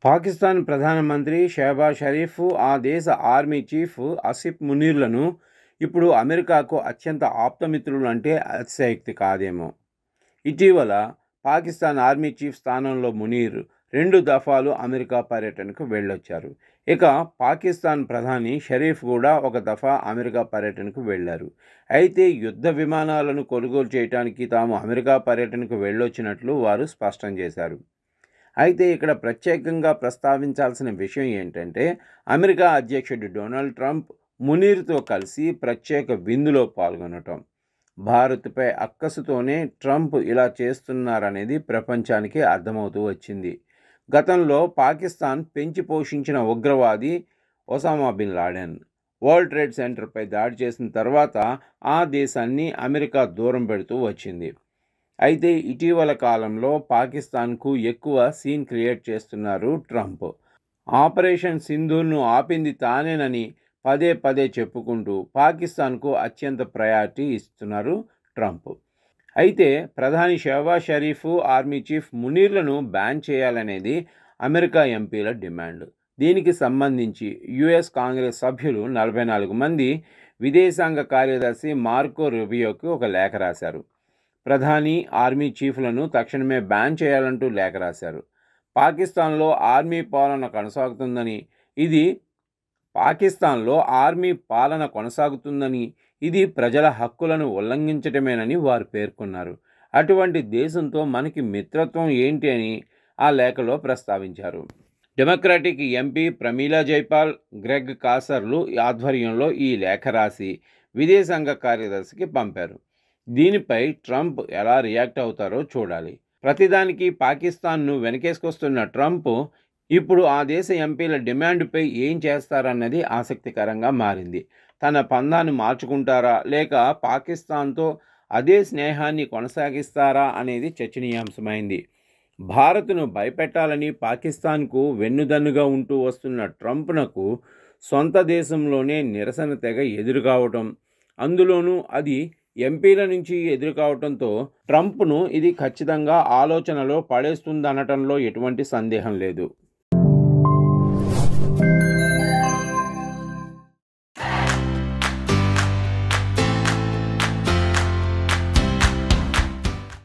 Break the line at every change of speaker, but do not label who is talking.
పాకిస్తాన్ ప్రధానమంత్రి షెహబాజ్ షరీఫ్, ఆ దేశ ఆర్మీ చీఫ్ ఆసిఫ్ మునీర్లను ఇప్పుడు అమెరికాకు అత్యంత ఆప్తమిత్రులు అంటే అతిశయోక్తి కాదేమో. ఇటీవల పాకిస్తాన్ ఆర్మీ చీఫ్ స్థానంలో మునీర్ 2 దఫాలు అమెరికా పర్యటనకు వెళ్ళొచ్చారు. ఇక పాకిస్తాన్ ప్రధాని షరీఫ్ కూడా ఒక దఫా అమెరికా పర్యటనకు వెళ్లారు. అయితే యుద్ధ విమానాలను కొనుగోలు చేయడానికి తాము అమెరికా పర్యటనకు వెళ్ళొచ్చినట్లు వారు స్పష్టం చేశారు. అయితే ఇక్కడ ప్రత్యేకంగా ప్రస్తావించాల్సిన విషయం ఏంటంటే, అమెరికా అధ్యక్షుడు డొనాల్డ్ ట్రంప్ మునీర్తో కలిసి ప్రత్యేక విందులో పాల్గొనటం. భారత్పై అక్కసుతోనే ట్రంప్ ఇలా చేస్తున్నారనేది ప్రపంచానికి అర్థమవుతూ వచ్చింది. గతంలో పాకిస్తాన్ పెంచి పోషించిన ఉగ్రవాది Osama bin Laden world trade సెంటర్పై దాడి చేసిన తర్వాత ఆ దేశాన్ని అమెరికా దూరం పెడుతూ వచ్చింది. అయితే ఇటీవల కాలంలో పాకిస్తాన్కు ఎక్కువ సీన్ క్రియేట్ చేస్తున్నారు ట్రంప్. ఆపరేషన్ సింధూర్ను ఆపింది తానేనని పదే పదే చెప్పుకుంటూ పాకిస్తాన్కు అత్యంత ప్రయారిటీ ఇస్తున్నారు ట్రంప్. అయితే ప్రధాని షెహబాజ్ షరీఫ్, ఆర్మీ చీఫ్ మునీర్లను బ్యాన్ చేయాలనేది అమెరికా ఎంపీల డిమాండ్. దీనికి సంబంధించి యుఎస్ కాంగ్రెస్ సభ్యులు 44 మంది విదేశాంగ కార్యదర్శి మార్కో రూబియోకి ఒక లేఖ రాశారు. ప్రధాని, ఆర్మీ చీఫ్లను తక్షణమే బ్యాన్ చేయాలంటూ లేఖ రాశారు. పాకిస్తాన్లో ఆర్మీ పాలన కొనసాగుతుందని ఇది ప్రజల హక్కులను ఉల్లంఘించటమేనని వారు పేర్కొన్నారు. అటువంటి దేశంతో మనకి మిత్రత్వం ఏంటి అని ఆ లేఖలో ప్రస్తావించారు. Democratic MP Pramila Jayapal, Greg కాసర్లు ఆధ్వర్యంలో ఈ లేఖ రాసి విదేశాంగ కార్యదర్శికి పంపారు. దీనిపై ట్రంప్ ఎలా రియాక్ట్ అవుతారో చూడాలి. ప్రతిదానికి పాకిస్తాన్ను వెనకేసుకొస్తున్న ట్రంప్ ఇప్పుడు ఆ దేశ ఎంపీల డిమాండ్పై ఏం చేస్తారన్నది ఆసక్తికరంగా మారింది. తన పందాను మార్చుకుంటారా లేక పాకిస్తాన్తో అదే స్నేహాన్ని కొనసాగిస్తారా అనేది చర్చనీయాంశమైంది. భారత్ను భయపెట్టాలని పాకిస్తాన్కు వెన్నుదన్నుగా ఉంటూ వస్తున్న ట్రంప్నకు సొంత దేశంలోనే నిరసన తెగ ఎదురుకావటం, అందులోనూ అది ఎంపీల నుంచి ఎదురుకావటంతో ట్రంప్ను ఇది ఖచ్చితంగా ఆలోచనలో పడేస్తుందనటంలో ఎటువంటి సందేహం లేదు.